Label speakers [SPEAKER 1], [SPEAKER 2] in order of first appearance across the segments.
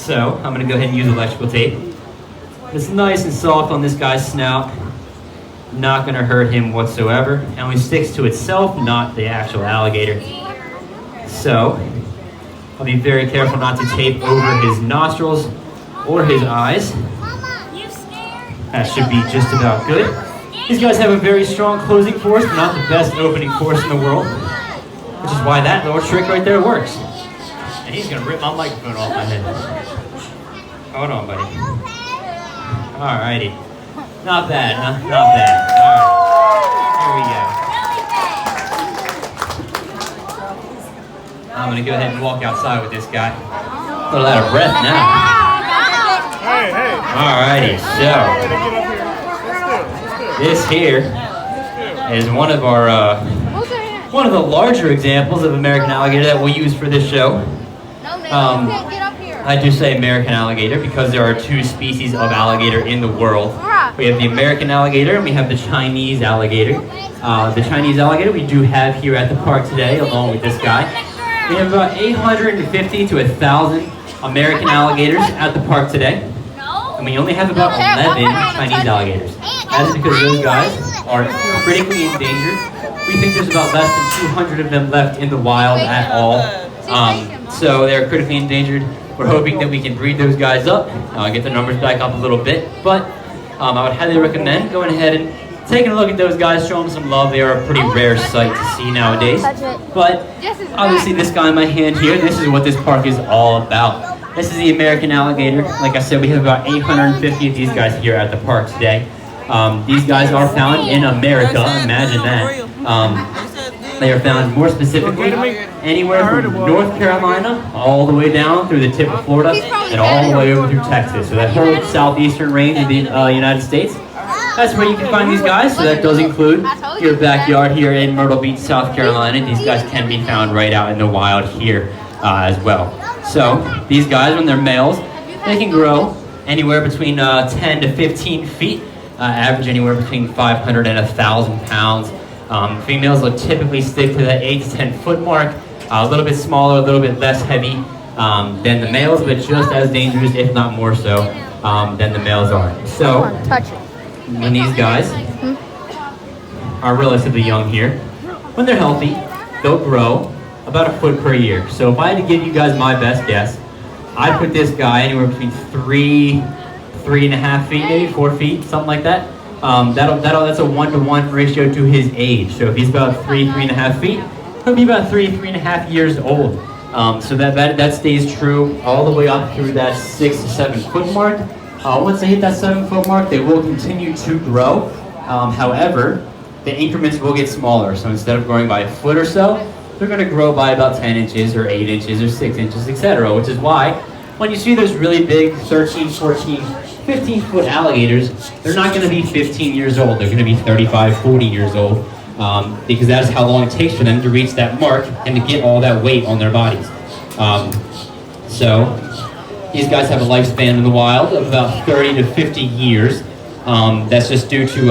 [SPEAKER 1] So I'm gonna go ahead and use electrical tape. It's nice and soft on this guy's snout. Not gonna hurt him whatsoever. It only sticks to itself, not the actual alligator. So I'll be very careful not to tape over his nostrils or his eyes. That should be just about good. These guys have a very strong closing force, but not the best opening force in the world, which is why that little trick right there works. And he's gonna rip my microphone off my head. Hold on, buddy. Alrighty. Not bad, huh? Not bad. Alright, here we go. I'm gonna go ahead and walk outside with this guy. A little out of breath now.
[SPEAKER 2] Hey.
[SPEAKER 1] Alrighty, so this here is one of our one of the larger examples of American alligator that we'll use for this show. I do say American alligator because there are two species of alligator in the world. We have the American alligator and we have the Chinese alligator. The Chinese alligator we do have here at the park today along with this guy. We have about 850 to 1,000 American alligators at the park today. And we only have about 11 Chinese alligators. That is because those guys are critically endangered. We think there's about less than 200 of them left in the wild at all. So they're critically endangered. We're hoping that we can breed those guys up, get the numbers back up a little bit. But I would highly recommend going ahead and taking a look at those guys, show them some love. They are a pretty rare sight to see nowadays. But obviously this guy in my hand here, this is what this park is all about. This is the American alligator. Like I said, we have about 850 of these guys here at the park today. These guys are found in America, imagine that. They are found more specifically anywhere from North Carolina all the way down through the tip of Florida and all the way over through Texas. So that whole southeastern range of the United States, that's where you can find these guys. So that does include your backyard here in Myrtle Beach, South Carolina. These guys can be found right out in the wild here as well. So these guys, when they're males, they can grow anywhere between 10 to 15 feet, average anywhere between 500 and 1,000 pounds. Females will typically stick to the 8 to 10 foot mark, a little bit smaller, a little bit less heavy than the males, but just as dangerous, if not more so, than the males are. So when these guys are relatively young here, when they're healthy, they'll grow about a foot per year. So if I had to give you guys my best guess, I'd put this guy anywhere between 3.5 feet, maybe 4 feet, something like that. That's a 1-to-1 ratio to his age. So if he's about 3.5 feet, he'll be about 3.5 years old. So that stays true all the way up through that 6 to 7 foot mark. Once they hit that 7 foot mark, they will continue to grow. However, the increments will get smaller. So instead of growing by a foot or so, they're going to grow by about 10 inches or 8 inches or 6 inches, etc. Which is why when you see those really big 13, 14, 15 foot alligators, they're not going to be 15 years old. They're going to be 35, 40 years old because that is how long it takes for them to reach that mark and to get all that weight on their bodies. So these guys have a lifespan in the wild of about 30 to 50 years. That's just due to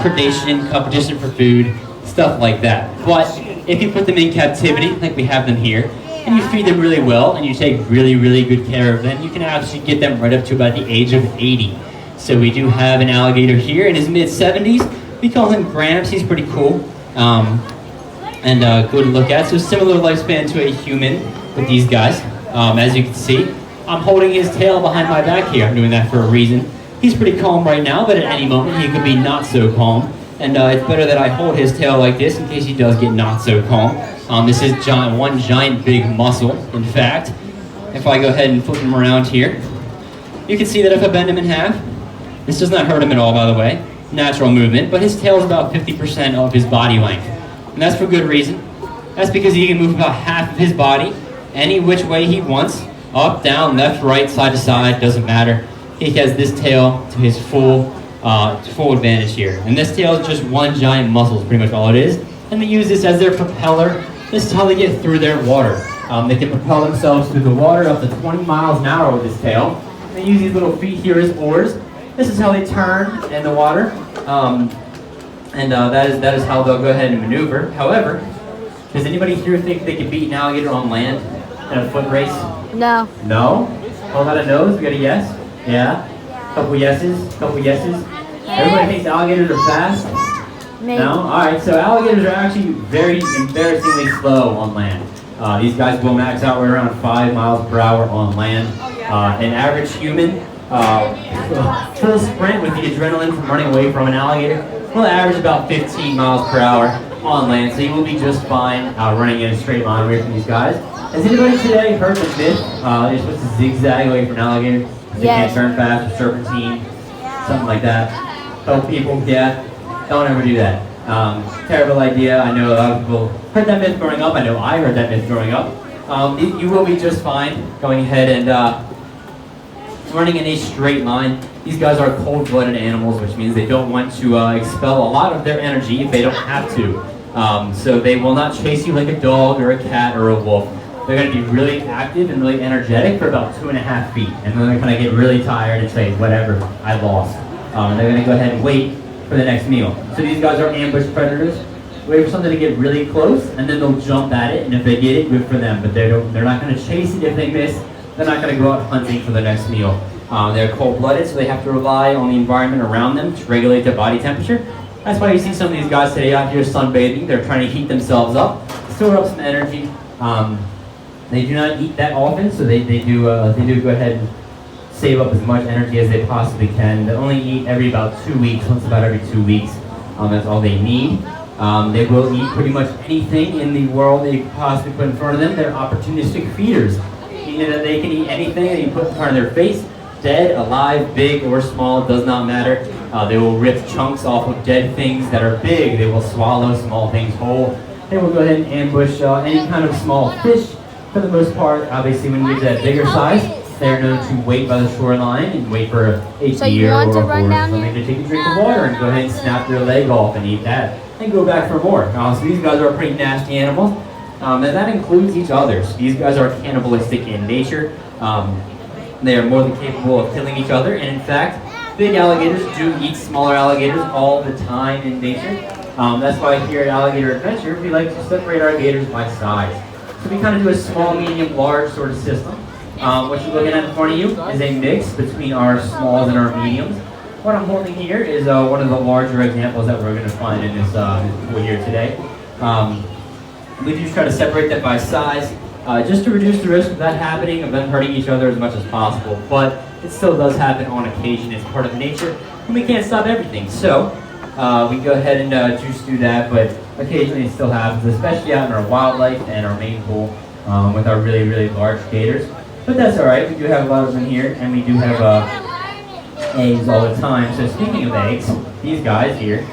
[SPEAKER 1] predation, competition for food, stuff like that. But if you put them in captivity, like we have them here, and you feed them really well, and you take really, really good care of them, you can actually get them right up to about the age of 80. So we do have an alligator here in his mid-70s. We call him Gramps. He's pretty cool and good to look at. So similar lifespan to a human with these guys. As you can see, I'm holding his tail behind my back here. I'm doing that for a reason. He's pretty calm right now, but at any moment he could be not so calm. And it's better that I hold his tail like this in case he does get not so calm. This is one giant big muscle. In fact, if I go ahead and flip him around here, you can see that if I bend him in half, this does not hurt him at all, by the way. Natural movement, but his tail is about 50% of his body length. And that's for good reason. That's because he can move about half of his body any which way he wants. Up, down, left, right, side to side, doesn't matter. He has this tail to his full advantage here. And this tail is just one giant muscle, is pretty much all it is. And they use this as their propeller. This is how they get through their water. They can propel themselves through the water up to 20 miles an hour with this tail. They use these little feet here as oars. This is how they turn in the water. That is how they'll go ahead and maneuver. However, does anybody here think they could beat an alligator on land in a foot race?
[SPEAKER 3] No.
[SPEAKER 1] No? Hold out a nose. We got a yes. Yeah. Couple yeses. Couple yeses. Everybody thinks alligators are fast.
[SPEAKER 3] Maybe.
[SPEAKER 1] No? Alright, so alligators are actually very embarrassingly slow on land. These guys will max out right around 5 miles per hour on land. An average human, full sprint with the adrenaline from running away from an alligator, will average about 15 miles per hour on land, so you will be just fine running in a straight line away from these guys. Has anybody today heard the myth you're supposed to zigzag away from an alligator? You can't turn fast or serpentine, something like that. Tell people, yeah, don't ever do that. Terrible idea. I know a lot of people heard that myth growing up. I know I heard that myth growing up. You will be just fine going ahead and running in a straight line. These guys are cold-blooded animals, which means they don't want to expel a lot of their energy if they don't have to. So they will not chase you like a dog or a cat or a wolf. They're going to be really active and really energetic for about 2.5 feet. And then they're going to get really tired and say, whatever, I lost. They're going to go ahead and wait for the next meal. So these guys are ambush predators. Wait for something to get really close, and then they'll jump at it, and if they get it, good for them. But they're not going to chase it if they miss. They're not going to go out hunting for the next meal. They're cold-blooded, so they have to rely on the environment around them to regulate their body temperature. That's why you see some of these guys today out here sunbathing. They're trying to heat themselves up, store up some energy. They do not eat that often, so they do go ahead and save up as much energy as they possibly can. They only eat every about 2 weeks, once about every 2 weeks. That's all they need. They will eat pretty much anything in the world they could possibly put in front of them. They're opportunistic feeders, meaning that they can eat anything that you put in front of their face, dead, alive, big or small, does not matter. They will rip chunks off of dead things that are big. They will swallow small things whole. They will go ahead and ambush any kind of small fish for the most part. Obviously, when you get to that bigger size, they're known to wait by the shoreline and wait for a deer or a horse or something to take a drink of water and go ahead and snap their leg off and eat that and go back for more. So these guys are pretty nasty animals, and that includes each other. So these guys are cannibalistic in nature. They are more than capable of killing each other, and in fact, big alligators do eat smaller alligators all the time in nature. That's why here at Alligator Adventure, we like to separate our gators by size. So we kind of do a small, medium, large sort of system. What you're looking at in front of you is a mix between our smalls and our mediums. What I'm holding here is one of the larger examples that we're going to find in this pool here today. We just try to separate that by size, just to reduce the risk of that happening, of them hurting each other as much as possible. But it still does happen on occasion. It's part of nature, and we can't stop everything. So we go ahead and just do that, but occasionally it still happens, especially out in our wildlife and our main pool with our really, really large gators. But that's all right. We do have a lot of them here, and we do have eggs all the time. So speaking of eggs, these guys here,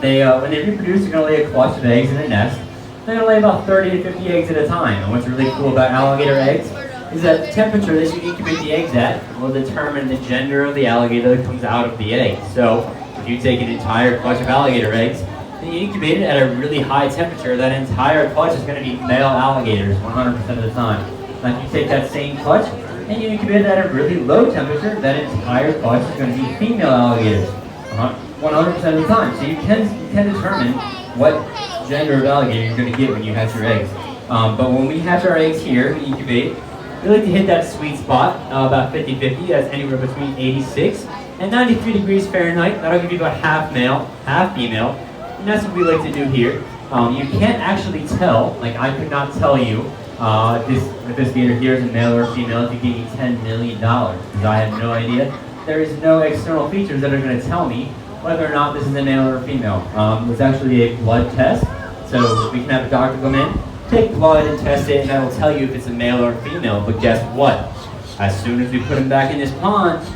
[SPEAKER 1] they when they reproduce, they're going to lay a clutch of eggs in a nest. They're going to lay about 30 to 50 eggs at a time. And what's really cool about alligator eggs is that the temperature that you incubate the eggs at will determine the gender of the alligator that comes out of the egg. So if you take an entire clutch of alligator eggs and you incubate it at a really high temperature, that entire clutch is going to be male alligators 100% of the time. Now if you take that same clutch and you incubate it at a really low temperature, that entire clutch is going to be female alligators 100% of the time. So you can determine what gender of alligator you're going to get when you hatch your eggs. But when we hatch our eggs here, we incubate, we like to hit that sweet spot, about 50-50. That's anywhere between 86 and 93 degrees Fahrenheit. That'll give you about half male, half female. And that's what we like to do here. You can't actually tell, like I could not tell you if this gator here is a male or a female if you gave me $10 million, because I have no idea. There is no external features that are going to tell me whether or not this is a male or a female. It's actually a blood test, so we can have a doctor come in, take blood and test it, and that'll tell you if it's a male or a female. But guess what? As soon as we put him back in this pond,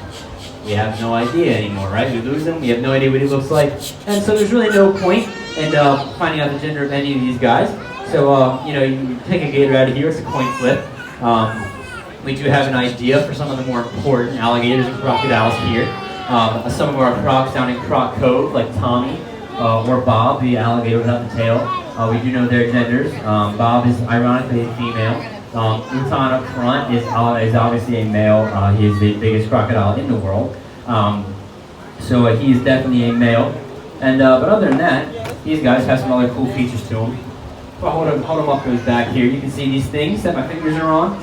[SPEAKER 1] we have no idea anymore, right? We lose him, we have no idea what he looks like, and so there's really no point in finding out the gender of any of these guys. So, you take a gator out of here, it's a coin flip. We do have an idea for some of the more important alligators and crocodiles here. Some of our crocs down in Croc Cove, like Tommy or Bob, the alligator without the tail. We do know their genders. Bob is ironically a female. Utan up front is obviously a male. He is the biggest crocodile in the world. So he is definitely a male. And but other than that, these guys have some other cool features to them. If I hold him up to his back here, you can see these things that my fingers are on.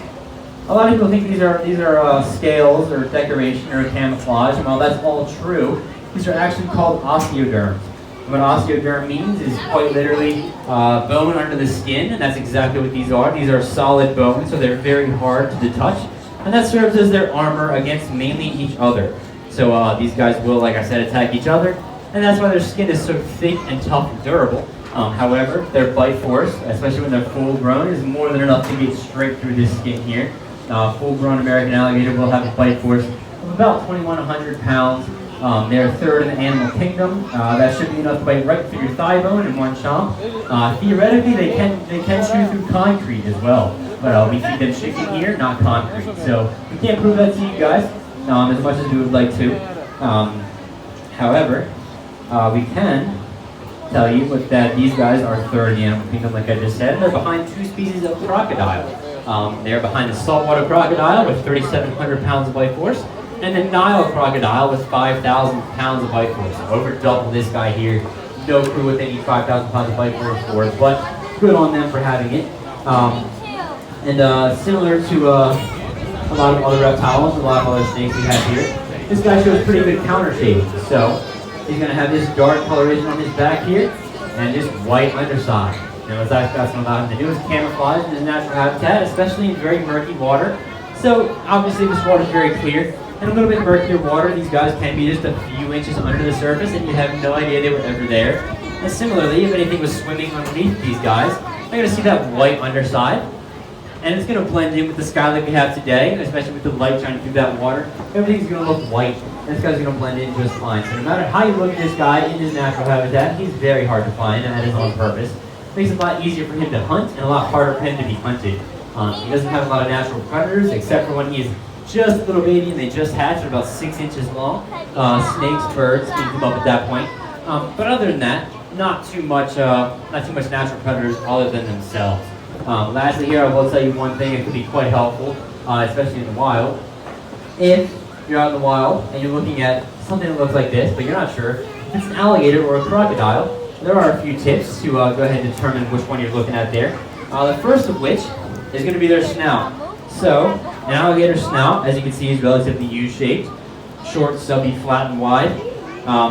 [SPEAKER 1] A lot of people think these are scales or decoration or camouflage, and while that's all true, these are actually called osteoderms. And what osteoderm means is quite literally bone under the skin, and that's exactly what these are. These are solid bones, so they're very hard to touch, and that serves as their armor against mainly each other. So these guys will, like I said, attack each other, and that's why their skin is so thick and tough and durable. However, their bite force, especially when they're full grown, is more than enough to get straight through this skin here. Full-grown American alligator will have a bite force of about 2,100 pounds. They're third in the animal kingdom. That should be enough to bite right through your thigh bone in one chomp. Theoretically, they can chew through concrete as well, but we feed them chicken here, not concrete. So we can't prove that to you guys as much as we would like to. However, we can tell you that these guys are third in the animal kingdom, like I just said. They're behind two species of crocodile. They're behind the saltwater crocodile with 3,700 pounds of bite force, and the Nile crocodile with 5,000 pounds of bite force. Over double this guy here. No clue what they need 5,000 pounds of bite force for, but good on them for having it. Similar to a lot of other reptiles, a lot of other snakes we have here, this guy shows pretty good counter shade. So he's going to have this dark coloration on his back here, and this white underside. And what that's going to allow him to do is camouflage in his natural habitat, especially in very murky water. So obviously this water is very clear. In a little bit murkier water, these guys can be just a few inches under the surface, and you have no idea they were ever there. And similarly, if anything was swimming underneath these guys, they're going to see that white underside, and it's going to blend in with the sky that we have today, especially with the light shining through that water. Everything's going to look white, and this guy's going to blend in just fine. So no matter how you look at this guy in his natural habitat, he's very hard to find, and that is on purpose. It makes it a lot easier for him to hunt and a lot harder for him to be hunted. He doesn't have a lot of natural predators, except for when he is just a little baby and they just hatched, about 6 inches long. Snakes, birds, can come up at that point. But other than that, not too much natural predators other than themselves. Lastly here, I will tell you one thing that could be quite helpful, especially in the wild. If you're out in the wild and you're looking at something that looks like this, but you're not sure if it's an alligator or a crocodile, there are a few tips to go ahead and determine which one you're looking at there. The first of which is going to be their snout. So, an alligator snout, as you can see, is relatively U-shaped, short, stubby, flat, and wide.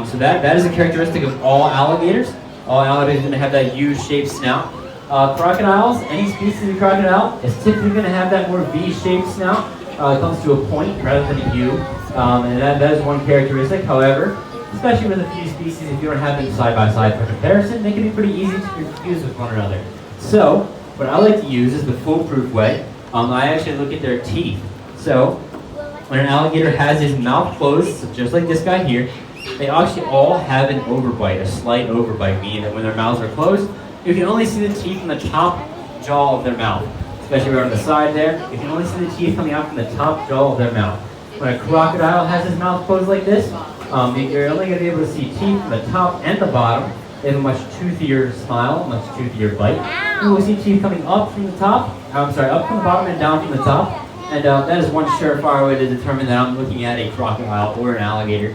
[SPEAKER 1] So that is a characteristic of all alligators. All alligators are going to have that U-shaped snout. Crocodiles, any species of crocodile, is typically going to have that more V-shaped snout. It comes to a point rather than a U, and that is one characteristic. However, especially with a few species, if you don't have them side by side for comparison, they can be pretty easy to confuse with one another. So, what I like to use is the foolproof way. I actually look at their teeth. So, when an alligator has his mouth closed, so just like this guy here, they actually all have an overbite, a slight overbite, meaning that when their mouths are closed, you can only see the teeth from the top jaw of their mouth, especially right on the side there. You can only see the teeth coming out from the top jaw of their mouth. When a crocodile has his mouth closed like this, you're only going to be able to see teeth from the top and the bottom. They have a much toothier smile, much toothier bite. You will see teeth coming up from the top, up from the bottom and down from the top. And that is one surefire way to determine that I'm looking at a crocodile or an alligator.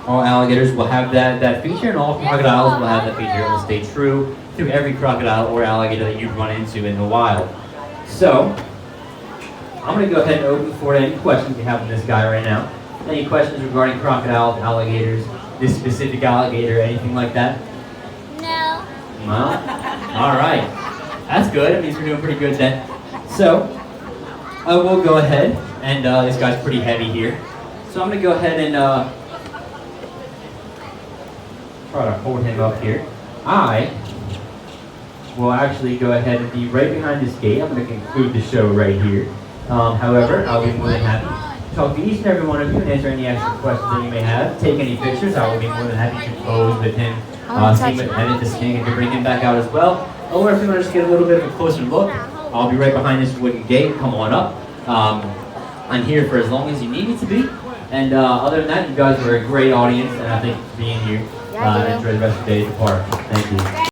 [SPEAKER 1] All alligators will have that feature, and all crocodiles will have that feature. It will stay true to every crocodile or alligator that you run into in the wild. So, I'm going to go ahead and open the floor to any questions you have on this guy right now. Any questions regarding crocodiles, alligators, this specific alligator, anything like that?
[SPEAKER 3] No.
[SPEAKER 1] Well, all right. That's good. That means we're doing pretty good then. So, I will go ahead, and this guy's pretty heavy here. So I'm going to go ahead and try to hold him up here. I will actually go ahead and be right behind this gate. I'm going to conclude the show right here. However, I'll be more than happy to talk to each and every one of you and answer any extra questions that you may have. Take any pictures. I will be more than happy to pose with him, see him edit this thing, and to bring him back out as well. Or if you want to just get a little bit of a closer look, I'll be right behind this wooden gate. Come on up. I'm here for as long as you need me to be. And other than that, you guys were a great audience, and I thank you for being here. Enjoy the rest of the day at the park. Thank you.